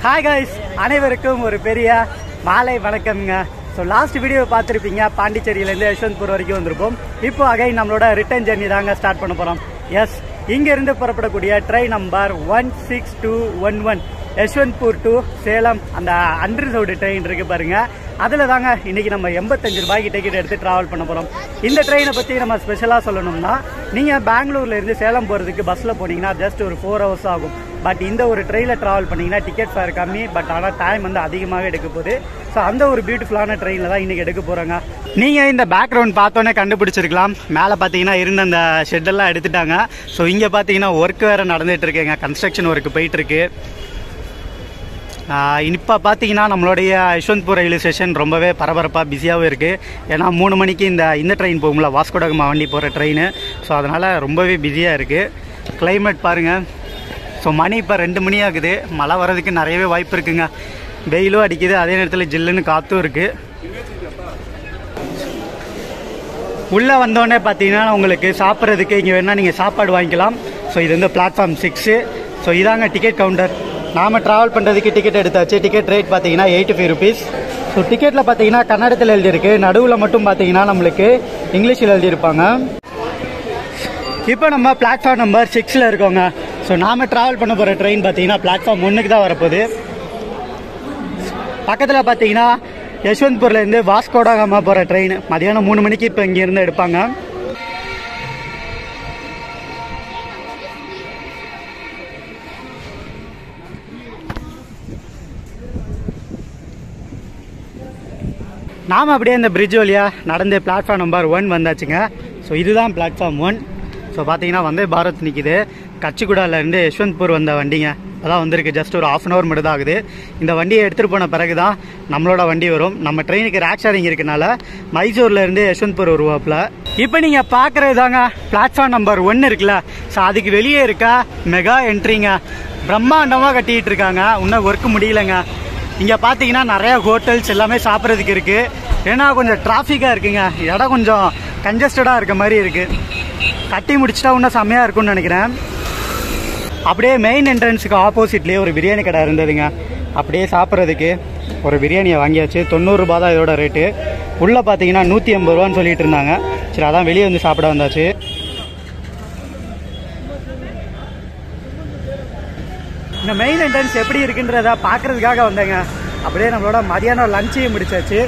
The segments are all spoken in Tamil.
ஹாய் கைஸ், அனைவருக்கும் ஒரு பெரிய மாலை வணக்கம்ங்க. ஸோ லாஸ்ட் வீடியோ பார்த்துருப்பீங்க, பாண்டிச்சேரியிலேருந்து யஷ்வந்த்பூர் வரைக்கும் வந்திருப்போம். இப்போ அகைன் நம்மளோட ரிட்டர்ன் ஜெர்னி தாங்க ஸ்டார்ட் பண்ண போகிறோம். எஸ், இங்கேருந்து புறப்படக்கூடிய train number 16211 Yeshwantpur to Salem அந்த அன்ரிசர்வ்டு ட்ரெயின் இருக்கு பாருங்க. அதில் தாங்க இன்னைக்கு நம்ம 85 ரூபாய்க்கு டிக்கெட் எடுத்து ட்ராவல் பண்ண போகிறோம். இந்த ட்ரெயினை பற்றி நம்ம ஸ்பெஷலாக சொல்லணும்னா, நீங்கள் பெங்களூர்லேருந்து சேலம் போகிறதுக்கு பஸ்ஸில் போனீங்கன்னா ஜஸ்ட் ஒரு 4 hours ஆகும். பட் இந்த ஒரு ட்ரெயினில் ட்ராவல் பண்ணிங்கன்னா டிக்கெட் ஃபேர் கம்மி, பட் ஆனால் டைம் வந்து அதிகமாகவே எடுக்க போகுது. ஸோ அந்த ஒரு பியூட்டிஃபுல்லான ட்ரெயினில் தான் இன்றைக்கி எடுக்க போகிறாங்க. நீங்கள் இந்த பேக்ரவுண்ட் பார்த்தோன்னே கண்டுபிடிச்சிருக்கலாம். மேலே பார்த்தீங்கன்னா இருந்த அந்த ஷெட்டெல்லாம் எடுத்துட்டாங்க. ஸோ இங்கே பார்த்தீங்கன்னா ஒர்க் வேறு நடந்துகிட்டு இருக்குங்க, கன்ஸ்ட்ரக்ஷன் ஒர்க் போயிட்டுருக்கு. இப்போ பார்த்தீங்கன்னா நம்மளுடைய யஷ்வந்த்பூர் ரயில்வே ஸ்டேஷன் ரொம்பவே பரபரப்பாக பிஸியாகவும் இருக்குது. ஏன்னா 3 மணிக்கு இந்த ட்ரெயின் போகும்ல, வாஸ்கோ ட காமா வண்டி போகிற ட்ரெயின். ஸோ அதனால் ரொம்பவே பிஸியாக இருக்குது. கிளைமேட் பாருங்கள். ஸோ மணி இப்போ 2 மணி ஆகுது. மழை வர்றதுக்கு நிறையவே வாய்ப்பு இருக்குங்க. வெயிலும் அடிக்குது, அதே நேரத்தில் ஜில்லுன்னு காற்றும் இருக்குது. உள்ளே வந்தோடனே பார்த்தீங்கன்னா உங்களுக்கு சாப்பிட்றதுக்கு இங்கே வேணால் நீங்கள் சாப்பாடு வாங்கிக்கலாம். ஸோ இது வந்து பிளாட்ஃபார்ம் 6. ஸோ இதாங்க டிக்கெட் கவுண்டர். நாம் ட்ராவல் பண்ணுறதுக்கு டிக்கெட் எடுத்தாச்சு. டிக்கெட் ரேட் பார்த்தீங்கன்னா 85 rupees. ஸோ டிக்கெட்டில் பார்த்தீங்கன்னா கன்னடத்தில் எழுதியிருக்கு. நடுவில் மட்டும் பார்த்தீங்கன்னா நம்மளுக்கு இங்கிலீஷில் எழுதியிருப்பாங்க. இப்போ நம்ம பிளாட்ஃபார்ம் நம்பர் 6 இருக்கோங்க. ஸோ நாம் ட்ராவல் பண்ண போகிற ட்ரெயின் பார்த்தீங்கன்னா பிளாட்ஃபார்ம் 1க்கு தான் வரப்போகுது. பக்கத்தில் பார்த்தீங்கன்னா யஷ்வந்த்பூர்லேருந்து வாஸ்கோ ட காமா போகிற ட்ரெயின் மதியானம் 3 மணிக்கு இப்போ இங்கேருந்து எடுப்பாங்க. நாம் அப்படியே இந்த பிரிட்ஜ் வழியாக நடந்து பிளாட்ஃபார்ம் நம்பர் 1 வந்தாச்சுங்க. ஸோ இதுதான் பிளாட்ஃபார்ம் 1. ஸோ பார்த்தீங்கன்னா வந்தே பாரத் நிற்கிது. கச்சிகுடாலேருந்து யஷ்வந்த்பூர் வந்த வண்டிங்க அதான் வந்திருக்கு. ஜஸ்ட் ஒரு 1/2 hour மட்டும் தான் ஆகுது. இந்த வண்டியை எடுத்துகிட்டு போன பிறகு தான் நம்மளோட வண்டி வரும். நம்ம ட்ரெயினுக்கு ரேக் ஷேரிங் இருக்கனால மைசூர்லேருந்து யஷ்வந்த்பூர் வருவாப்பில். இப்போ நீங்கள் பார்க்குறது தாங்க பிளாட்ஃபார்ம் நம்பர் 1 இருக்குல்ல. ஸோ அதுக்கு வெளியே இருக்க மெகா என்ட்ரிங்க. பிரம்மாண்டமாக கட்டிகிட்டு இருக்காங்க. இன்னும் ஒர்க் முடியலைங்க. இங்கே பார்த்தீங்கன்னா நிறையா ஹோட்டல்ஸ் எல்லாமே சாப்பிட்றதுக்கு இருக்குது. ஏன்னா கொஞ்சம் டிராஃபிக்காக இருக்குங்க. இடம் கொஞ்சம் கன்ஜஸ்டடாக இருக்க மாதிரி இருக்குது. கட்டி முடிச்சுட்டா இன்னும் செம்மையாக இருக்கும்னு நினைக்கிறேன். அப்படியே மெயின் என்ட்ரன்ஸுக்கு ஆப்போசிட்லேயே ஒரு பிரியாணி கடை இருந்ததுங்க. அப்படியே சாப்பிட்றதுக்கு ஒரு பிரியாணியை வாங்கியாச்சு. 90 ரூபா தான் இதோட ரேட்டு. உள்ளே பார்த்தீங்கன்னா 180 ரூபான்னு சொல்லிட்டு இருந்தாங்க. சரி, அதான் வெளியே வந்து சாப்பிட வந்தாச்சு. இந்த மெயின் என்ட்ரன்ஸ் எப்படி இருக்குன்றத பார்க்குறதுக்காக வந்தேங்க. அப்படியே நம்மளோட மதியானம் லஞ்சையும் முடிச்சாச்சு.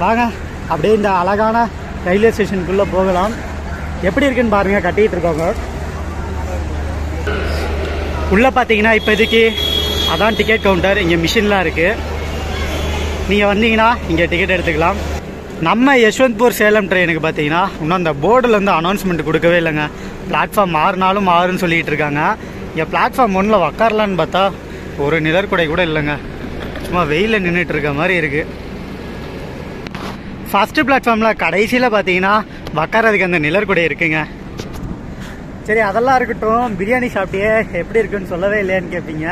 வாங்க அப்படியே இந்த அழகான ரயில்வே ஸ்டேஷனுக்குள்ளே போகலாம். எப்படி இருக்குன்னு பாருங்கள். கட்டிகிட்டு இருக்கோங்க. உள்ளே பார்த்தீங்கன்னா இப்போதைக்கு அதான் டிக்கெட் கவுண்டர். இங்கே மிஷின்லாம் இருக்குது. நீங்கள் வந்தீங்கன்னா இங்கே டிக்கெட் எடுத்துக்கலாம். நம்ம யஷ்வந்த்பூர் சேலம் ட்ரெயினுக்கு பார்த்தீங்கன்னா இன்னும் அந்த போர்டில் வந்து அனௌன்ஸ்மெண்ட் கொடுக்கவே இல்லைங்க. பிளாட்ஃபார்ம் 6 சொல்லிகிட்டு இருக்காங்க. இங்கே பிளாட்ஃபார்ம் 1 உக்காரலான்னு பார்த்தா ஒரு நிழற்குடை கூட இல்லைங்க. சும்மா வெயிலில் நின்றுட்டு இருக்க மாதிரி இருக்குது. ஃபஸ்ட்டு பிளாட்ஃபார்மில் கடைசியில் பார்த்தீங்கன்னா உக்காரதுக்கு அந்த நிழற்குடை இருக்குங்க. சரி, அதெல்லாம் இருக்கட்டும். பிரியாணி சாப்பிட்டியே, எப்படி இருக்குன்னு சொல்லவே இல்லையான்னு கேட்பீங்க.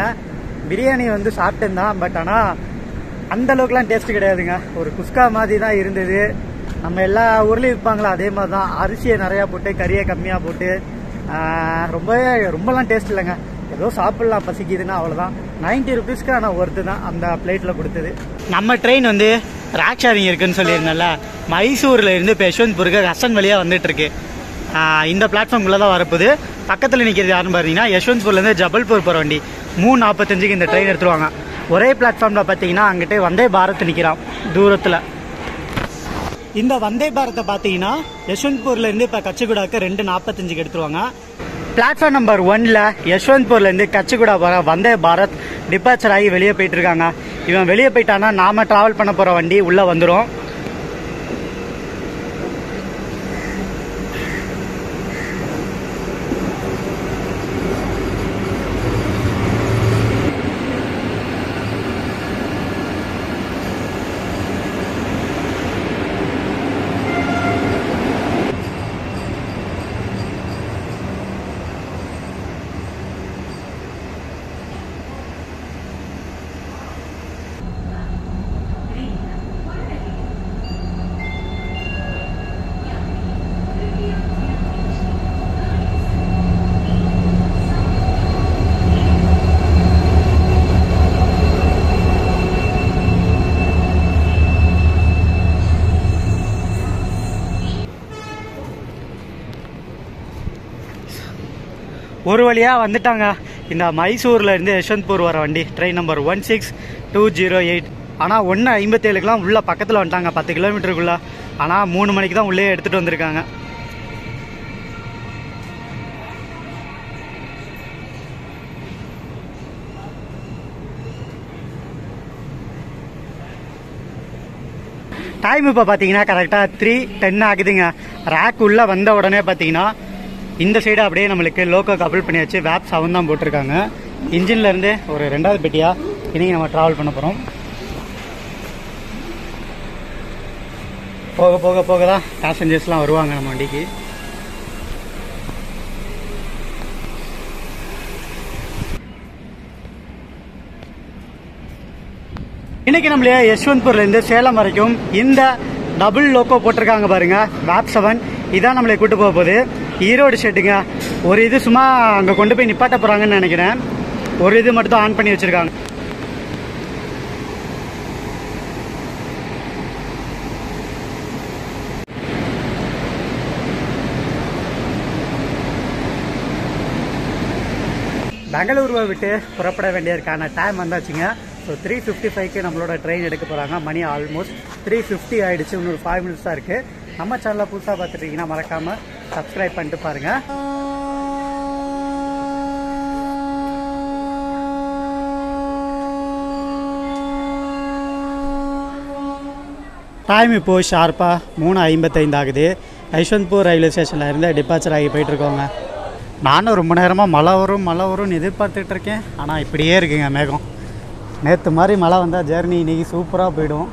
பிரியாணி வந்து சாப்பிட்டேன் தான், பட் ஆனால் அந்தளவுக்குலாம் டேஸ்ட்டு கிடையாதுங்க. ஒரு குஸ்கா மாதிரி தான் இருந்தது. நம்ம எல்லா ஊர்லேயும் விற்பாங்களா அதே மாதிரி தான். அரிசியை நிறையா போட்டு கறியை கம்மியாக போட்டு ரொம்பலாம் டேஸ்ட் இல்லைங்க. ஏதோ சாப்பிட்லாம் பசிக்குதுன்னா அவ்வளோதான். 90 rupeesக்கு ஆனால் ஒர்த்து தான் அந்த பிளேட்டில் கொடுத்தது. நம்ம ட்ரெயின் வந்து ரேக் ஷேரிங் இருக்குன்னு சொல்லியிருந்தேன்ல, மைசூரில் இருந்து இப்போ யஷ்வந்த்பூருக்கு ரசன் வழியாக வந்துட்டுருக்கு. இந்த பிளாட்ஃபார்ம்குள்ளே தான் வரப்போகுது. பக்கத்தில் நிற்கிறது யாருன்னு பார்த்தீங்கன்னா யஷ்வந்த்பூர்லேருந்து ஜபல்பூர் போகிற வண்டி 3:45க்கு இந்த ட்ரெயின் எடுத்துருவாங்க. ஒரே பிளாட்ஃபார்மில் பார்த்தீங்கன்னா அங்கிட்டே வந்தே பாரத் நிற்கிறான் தூரத்தில். இந்த வந்தே பாரத்தை பார்த்தீங்கன்னா யஷ்வந்த்பூர்லேருந்து இப்போ கச்சிகுடாவுக்கு 2:45க்கு எடுத்துருவாங்க. பிளாட்ஃபார்ம் நம்பர் 1ல் யஷ்வந்த்பூர்லேருந்து கச்சிகுடா போகிற வந்தே பாரத் டிபார்ச்சர் ஆகி வெளியே போயிட்டுருக்காங்க. இவன் வெளியே போயிட்டான்னா நாம் ட்ராவல் பண்ண போகிற வண்டி உள்ளே வந்துடும். ஒரு வழியாக வந்துட்டாங்க. இந்த மைசூரில் இருந்து யஷ்வந்த்பூர் வர வண்டி ட்ரெயின் நம்பர் 16208. ஆனால் 1:57க்குலாம் உள்ள பக்கத்தில் வந்துட்டாங்க, 10 கிலோமீட்டருக்குள்ளே. ஆனால் 3 மணிக்கு தான் உள்ளே எடுத்துகிட்டு வந்திருக்காங்க. டைம் இப்போ பார்த்தீங்கன்னா கரெக்டாக 3:10 ஆகுதுங்க. ரேக் உள்ளே வந்த உடனே பார்த்தீங்கன்னா இந்த சைடு அப்படியே நம்மளுக்கு லோக்கோ கபிள் பண்ணியாச்சு. வேப் 7 தான் போட்டிருக்காங்க. இன்ஜின்லேருந்து ஒரு 2வது பெட்டியாக இன்றைக்கி நம்ம ட்ராவல் பண்ண போகிறோம். போக போக போக தான் பேசஞ்சர்ஸ்லாம் வருவாங்க நம்ம வண்டிக்கு. இன்றைக்கி நம்மளே யஷ்வந்த்பூர்லேருந்து சேலம் வரைக்கும் இந்த டபுள் லோக்கோ போட்டிருக்காங்க பாருங்க, வேப் 7. இதான் நம்மளை கூட்டு போக போகுது. ஈரோடு ஷெட்டுங்க. ஒரு இது சும்மா அங்கே கொண்டு போய் நிப்பாட்ட போகிறாங்கன்னு நினைக்கிறேன். ஒரு இது மட்டும் தான் ஆன் பண்ணி வச்சுருக்காங்க. பெங்களூருவை விட்டு புறப்பட வேண்டியதுக்கான டைம் வந்தாச்சுங்க. ஸோ 3:55க்கு நம்மளோட ட்ரெயின் எடுக்க போகிறாங்க. மணி ஆல்மோஸ்ட் 3:50 ஆகிடுச்சு. இன்னொரு 5 மினிட்ஸ் தான் இருக்குது. நம்ம சேனலில் புதுசாக பார்த்துட்டீங்கன்னா மறக்காமல் சப்ஸ்கிரைப் பண்ணிட்டு பாருங்கள். டைம் இப்போது ஷார்ப்பாக 3:55 ஆகுது. யஷ்வந்த்பூர் ரயில்வே ஸ்டேஷனில் இருந்து டிபார்ச்சர் ஆகி போயிட்டுருக்கோங்க. நானும் ரொம்ப நேரமாக மழை வரும்னு எதிர்பார்த்துட்டு இருக்கேன். ஆனால் இப்படியே இருக்குங்க மேகம். நேற்று மாதிரி மழை வந்தால் ஜேர்னி இன்றைக்கி சூப்பராக போயிடும்.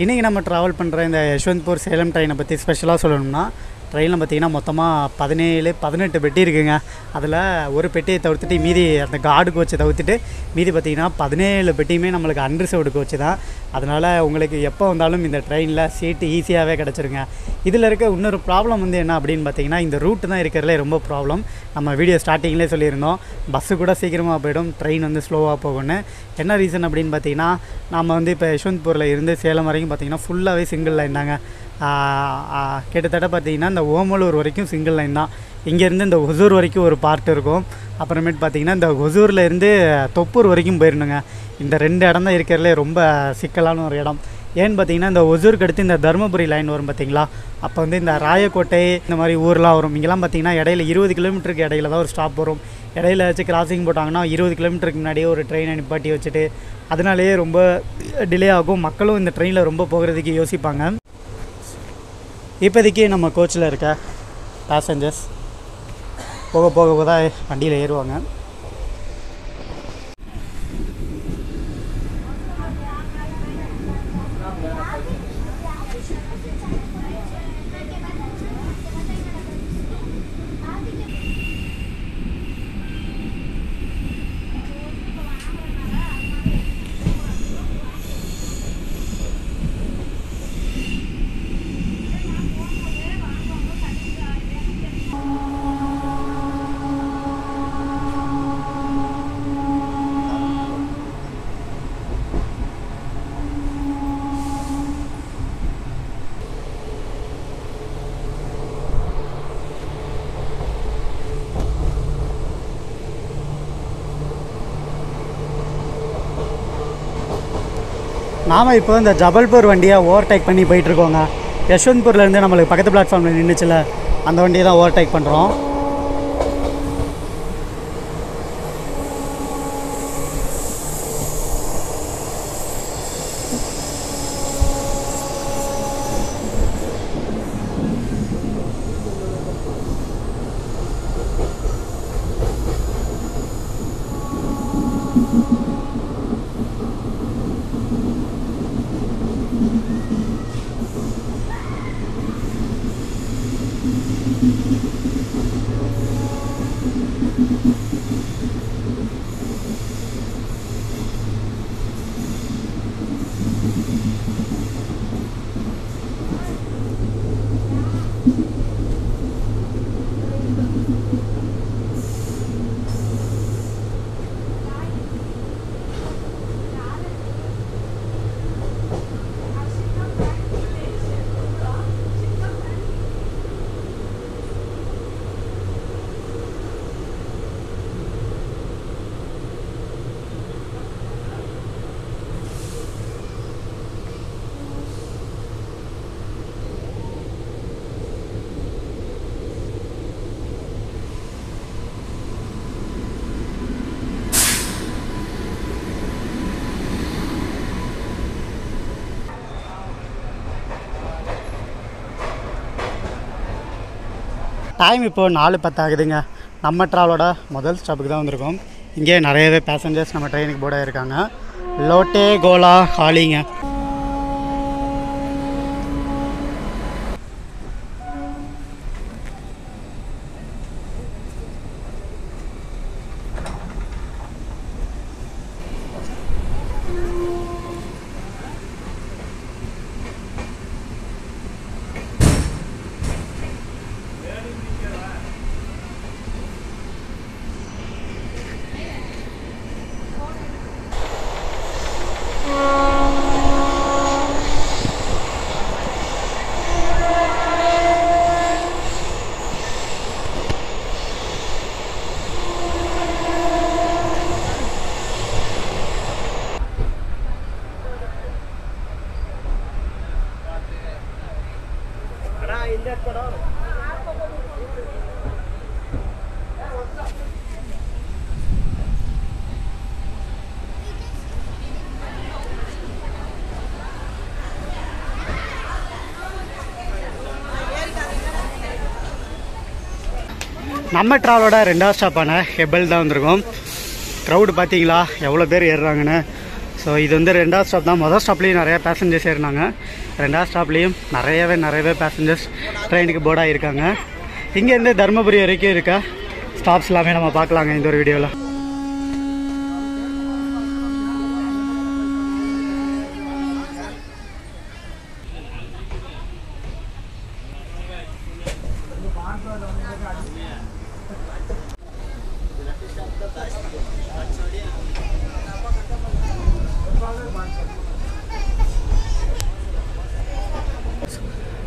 இன்றைக்கி நம்ம ட்ராவல் பண்ணுற இந்த யஷ்வந்த்பூர் சேலம் ட்ரெயினை பற்றி ஸ்பெஷலாக சொல்லணும்னா, ட்ரெயினில் பார்த்திங்கன்னா மொத்தமாக 17-18 பெட்டி இருக்குங்க. அதில் ஒரு பெட்டியை தவிர்த்துட்டு மீதி அந்த கார்டு கோச்சை தவிர்த்துட்டு மீதி பார்த்திங்கன்னா 17 பெட்டியுமே நம்மளுக்கு அன்ரிசர்வ்டு கோச்சு தான். அதனால் உங்களுக்கு எப்போ வந்தாலும் இந்த ட்ரெயினில் சீட்டு ஈஸியாகவே கிடச்சிருங்க. இதில் இருக்க இன்னொரு ப்ராப்ளம் வந்து என்ன அப்படின்னு பார்த்திங்கன்னா, இந்த ரூட்டு தான் இருக்கிறதுலே ரொம்ப ப்ராப்ளம். நம்ம வீடியோ ஸ்டார்டிங்லேயே சொல்லியிருந்தோம், பஸ்ஸு கூட சீக்கிரமாக போயிடும், ட்ரெயின் வந்து ஸ்லோவாக போகும்னு. என்ன ரீசன் அப்படின்னு பார்த்திங்கன்னா, நம்ம வந்து இப்போ யஷ்வந்த்பூரில் இருந்து சேலம் வரைக்கும் பார்த்திங்கன்னா ஃபுல்லாகவே சிங்கிள் லைன் தாங்க. கிட்டத்தட்ட பார்த்திங்கன்னா இந்த ஓமலூர் வரைக்கும் சிங்கிள் லைன் தான். இங்கேருந்து இந்த ஒசூர் வரைக்கும் ஒரு பார்ட் இருக்கும். அப்புறமேட்டு பார்த்திங்கன்னா இந்த ஒசூரில் இருந்து தொப்பூர் வரைக்கும் போயிடணுங்க. இந்த 2 இடம் தான் இருக்கிறதுலே ரொம்ப சிக்கலான ஒரு இடம். ஏன்னு பார்த்திங்கன்னா, இந்த ஒசூருக்கு அடுத்து இந்த தருமபுரி லைன் வரும் பார்த்திங்களா, அப்போ வந்து இந்த ராயக்கோட்டை இந்த மாதிரி ஊர்லாம் வரும். இங்கெல்லாம் பார்த்திங்கன்னா இடையில 20 கிலோமீட்டருக்கு இடையில தான் ஒரு ஸ்டாப் வரும். இடையில வச்சு கிராசிங் போட்டாங்கன்னா 20 கிலோமீட்டருக்கு முன்னாடியே ஒரு ட்ரெயினை நிப்பாட்டி வச்சுட்டு அதனாலேயே ரொம்ப டிலே ஆகும். மக்களும் இந்த ட்ரெயினில் ரொம்ப போகிறதுக்கு யோசிப்பாங்க. இப்போதைக்கு நம்ம கோச்சில் இருக்க பேசஞ்சர்ஸ் போக போக தான் வண்டியில் ஏறுவாங்க. நாம் இப்போ இந்த ஜபல்பூர் வண்டியை ஓவர்டேக் பண்ணி போயிட்டுருக்கோங்க. யஷ்வந்த்பூர்லேருந்து நம்மளுக்கு பக்கத்து பிளாட்ஃபார்மில் நின்றுச்சுல, அந்த வண்டியை தான் ஓவர்டேக் பண்ணுறோம். டைம் இப்போது 4:10 ஆகுதுங்க. நம்ம ட்ராவலோட முதல் ஸ்டாப்புக்கு தான் வந்திருக்கோம். இங்கே நிறையவே பேசஞ்சர்ஸ் நம்ம ட்ரெயினுக்கு போர்ட் ஆகிருக்காங்க. லோட்டே கோலா ஹாலிங்க. நம்ம ட்ராவலோட 2வது ஸ்டாப்பான ஹெபல் தான் வந்திருக்கோம். க்ரௌடு பார்த்தீங்களா எவ்வளோ பேர் ஏறுறாங்கன்னு. ஸோ இது வந்து 2வது ஸ்டாப் தான். மொதல் ஸ்டாப்லேயும் நிறையா பேசஞ்சர்ஸ் ஏறினாங்க. 2வது ஸ்டாப்லேயும் நிறையவே பேசஞ்சர்ஸ் ட்ரெயினுக்கு போர்ட் ஆகியிருக்காங்க. இங்கேருந்து தருமபுரி வரைக்கும் இருக்க ஸ்டாப்ஸ் எல்லாமே நம்ம பார்க்கலாங்க இந்த ஒரு வீடியோவில்.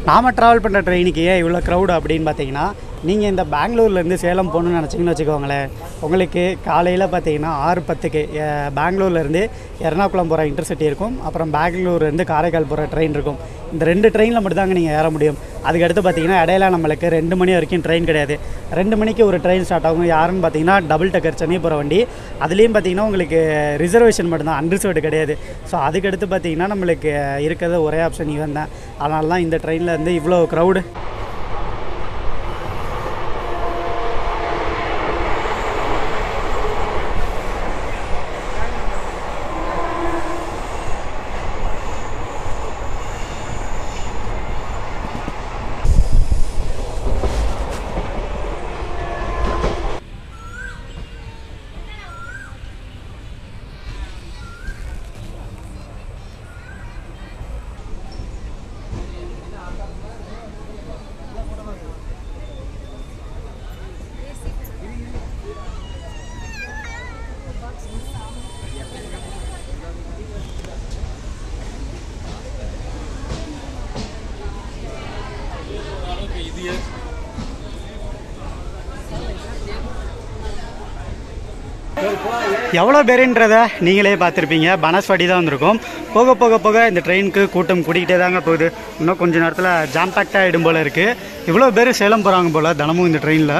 நாம் ட்ராவல் பண்ணுற ட்ரெயினுக்கு ஏன் இவ்வளோ க்ரௌடு அப்படின்னு பார்த்தீங்கன்னா, நீங்கள் இந்த பெங்களூர்லேருந்து சேலம் போகணுன்னு நினச்சிங்கன்னு வச்சுக்கோங்களேன். உங்களுக்கு காலையில் பார்த்தீங்கன்னா 6:10க்கு பெங்களூர்லேருந்து எர்ணாகுளம் போகிற இன்டர்சிட்டி இருக்கும். அப்புறம் பெங்களூர்லேருந்து காரைக்கால் போகிற ட்ரெயின் இருக்கும். இந்த 2 ட்ரெயினில் மட்டும்தாங்க நீங்கள் ஏற முடியும். அதுக்கடுத்து பார்த்தீங்கன்னா இடையில நம்மளுக்கு 2 மணி வரைக்கும் ட்ரெயின் கிடையாது. 2 மணிக்கு ஒரு ட்ரெயின் ஸ்டார்ட் ஆகும். யாருன்னு பார்த்தீங்கன்னா டபுள் டக்கர் சென்னை போகிற வண்டி. அதுலேயும் பார்த்தீங்கன்னா உங்களுக்கு ரிசர்வேஷன் மட்டும்தான், அன்ரிசர்வ்டு கிடையாது. ஸோ அதுக்கடுத்து பார்த்தீங்கன்னா நம்மளுக்கு இருக்கிறது ஒரே ஆப்ஷன் இவன் தான். அதனால தான் இந்த ட்ரெயினில் இருந்து இவ்வளோ க்ரௌடு. எவ்வளோ பேருன்றதை நீங்களே பார்த்துருப்பீங்க. பனஸ்வாடி தான் வந்திருக்கோம். போக போக போக இந்த ட்ரெயினுக்கு கூட்டம் கூட்டிகிட்டே தாங்க போகுது. இன்னும் கொஞ்சம் நேரத்தில் ஜாம் பேக்ட் ஆகிடும் போல் இருக்குது. இவ்வளோ பேர் சேலம் போகிறாங்க போல் தினமும் இந்த ட்ரெயினில்.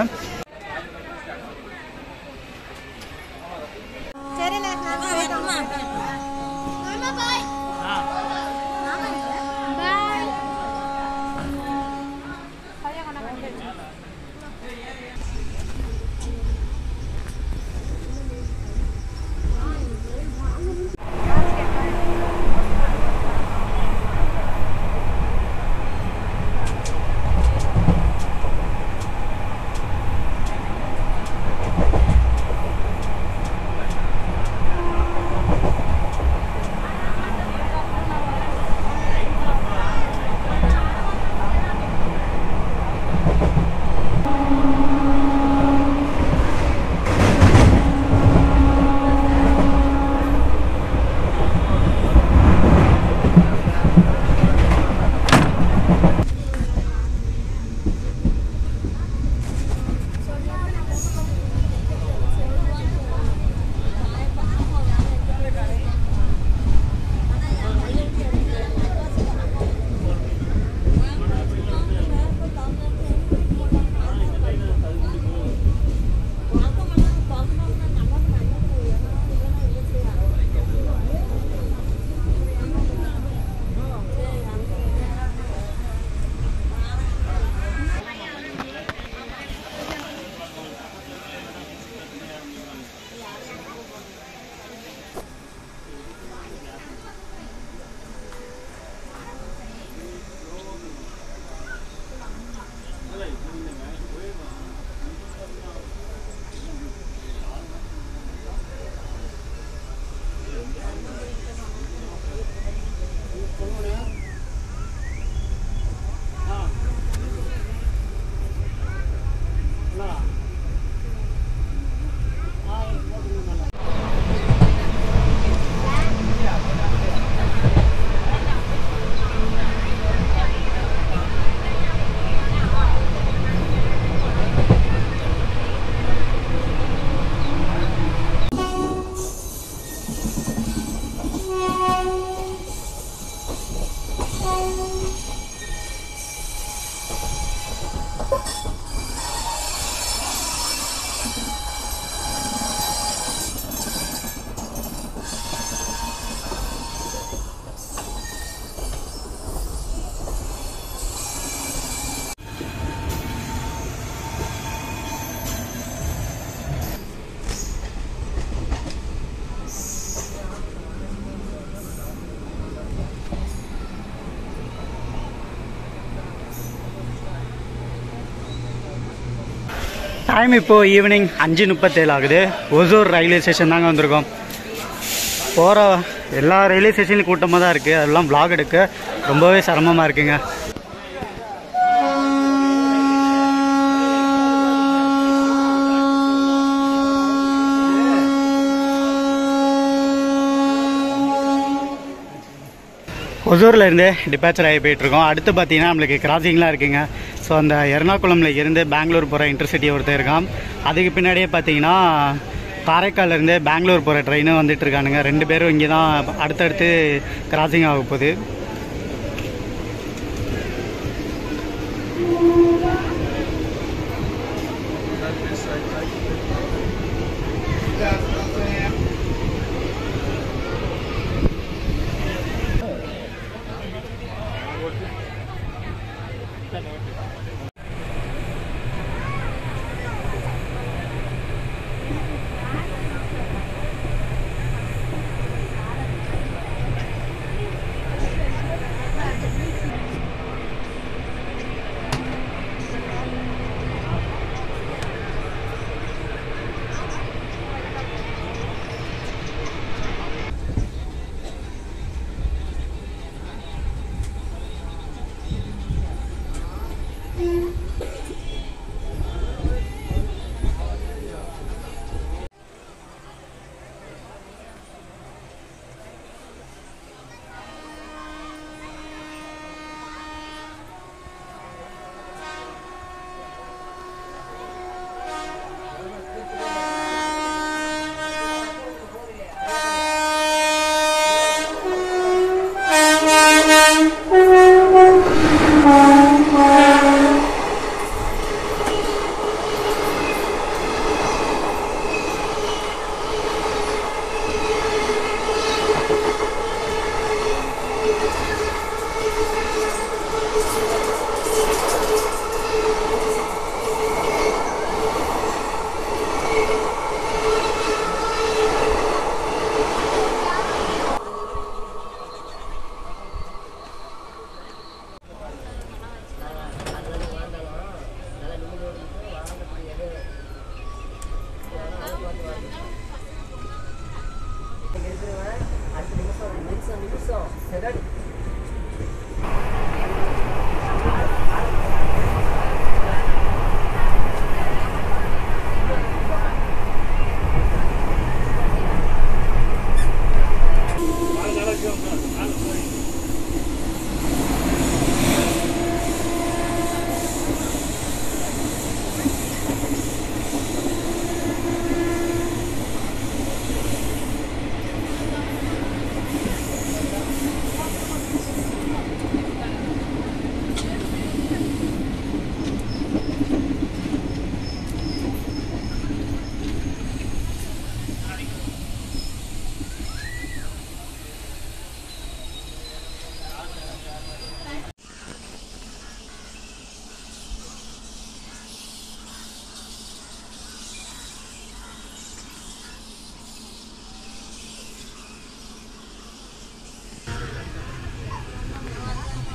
டைம் இப்போது ஈவினிங் 5:37 ஆகுது. ஒசூர் ரயில்வே ஸ்டேஷன் தாங்க வந்திருக்கோம். போகிற எல்லா ரயில்வே ஸ்டேஷன்லையும் கூட்டமாக தான் இருக்குது. அதெல்லாம் vlog எடுக்க ரொம்பவே சிரமமாக இருக்குங்க. ஒசூர்லேருந்து டிபாச்சர் ஆகி போயிட்டுருக்கோம். அடுத்து பார்த்தீங்கன்னா நம்மளுக்கு கிராசிங்லாம் இருக்குங்க. ஸோ அந்த எர்ணாகுளமில் இருந்து பெங்களூர் போகிற இன்டர்சிட்டி ஒருத்தர் இருக்கான். அதுக்கு பின்னாடியே பார்த்தீங்கன்னா காரைக்கால்லேருந்து பெங்களூர் போகிற ட்ரெயினும் வந்துட்டுருக்கானுங்க. 2 பேரும் இங்கே தான் அடுத்தடுத்து கிராசிங் ஆக போகுது.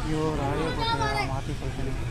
ஐயோ ராடியோ போட்டு மாற்றி சொல்லிட்டேன்.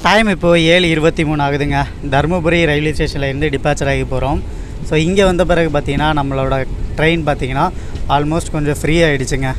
டைம் இப்போது 7:23 ஆகுதுங்க. தருமபுரி ரயில்வே ஸ்டேஷனில் இருந்து டிபாச்சர் ஆகி போகிறோம். ஸோ இங்கே வந்த பிறகு பார்த்திங்கன்னா நம்மளோட ட்ரெயின் பார்த்திங்கன்னா ஆல்மோஸ்ட் கொஞ்சம் ஃப்ரீ ஆகிடுச்சுங்க.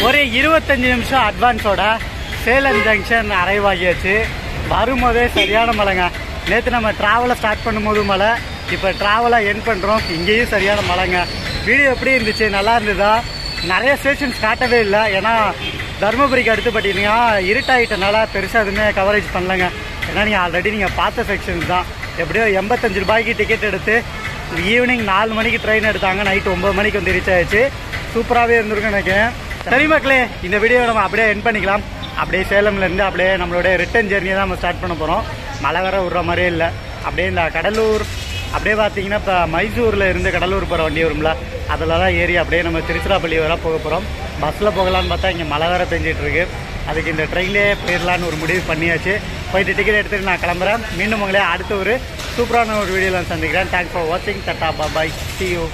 ஒரு 25 நிமிஷம் அட்வான்ஸோட சேலம் ஜங்ஷன் அரைவ் ஆகியாச்சு. வரும்போதே சரியான மழைங்க. நேற்று நம்ம ட்ராவலை ஸ்டார்ட் பண்ணும்போது மழை, இப்போ ட்ராவலை என் பண்ணுறோம், இங்கேயும் சரியான மழைங்க. வீடியோ எப்படி இருந்துச்சு, நல்லா இருந்ததா? நிறைய ஸ்டேஷன்ஸ் காட்டவே இல்லை, ஏன்னா தருமபுரிக்கு அடுத்து பார்த்தீங்கன்னா இருட்டாயிட்டனால பெருசாக எதுவுமே கவரேஜ் பண்ணலங்க. ஏன்னா நீங்கள் ஆல்ரெடி நீங்கள் பார்த்த செக்ஷன்ஸ் தான். எப்படியோ 85 ரூபாய்க்கு டிக்கெட் எடுத்து ஈவினிங் 4 மணிக்கு ட்ரெயின் எடுத்தாங்க, நைட்டு 9 மணிக்கு வந்து ரீச் ஆயிடுச்சு. சூப்பராகவே இருந்திருக்கும் நினைக்கிறேன். சரி மக்களே, இந்த வீடியோ நம்ம அப்படியே என் பண்ணிக்கலாம். அப்படியே சேலம்லேருந்து அப்படியே நம்மளோட ரிட்டர்ன் ஜெர்னியை தான் நம்ம ஸ்டார்ட் பண்ண போகிறோம். மழை வர விட்ற மாதிரியே இல்லை. அப்படியே இந்த கடலூர் அப்படியே பார்த்தீங்கன்னா இப்போ மைசூரில் இருந்து கடலூர் போகிற வண்டி வரும்ல, அதில் தான் ஏறி அப்படியே நம்ம திருச்சிராப்பள்ளி வர போக போகிறோம். பஸ்ஸில் போகலான்னு பார்த்தா இங்கே மழை வேறு பெஞ்சிட்ருக்கு. அதுக்கு இந்த ட்ரெயின்லேயே போயிடலான்னு ஒரு முடிவு பண்ணியாச்சு. போயிட்டு டிக்கெட் எடுத்துகிட்டு நான் கிளம்புறேன். மீண்டும் உங்களே அடுத்த ஒரு சூப்பரான ஒரு வீடியோவில் சந்திக்கிறேன். தேங்க்ஸ் ஃபார் வாட்சிங். டாடா பாய், see you.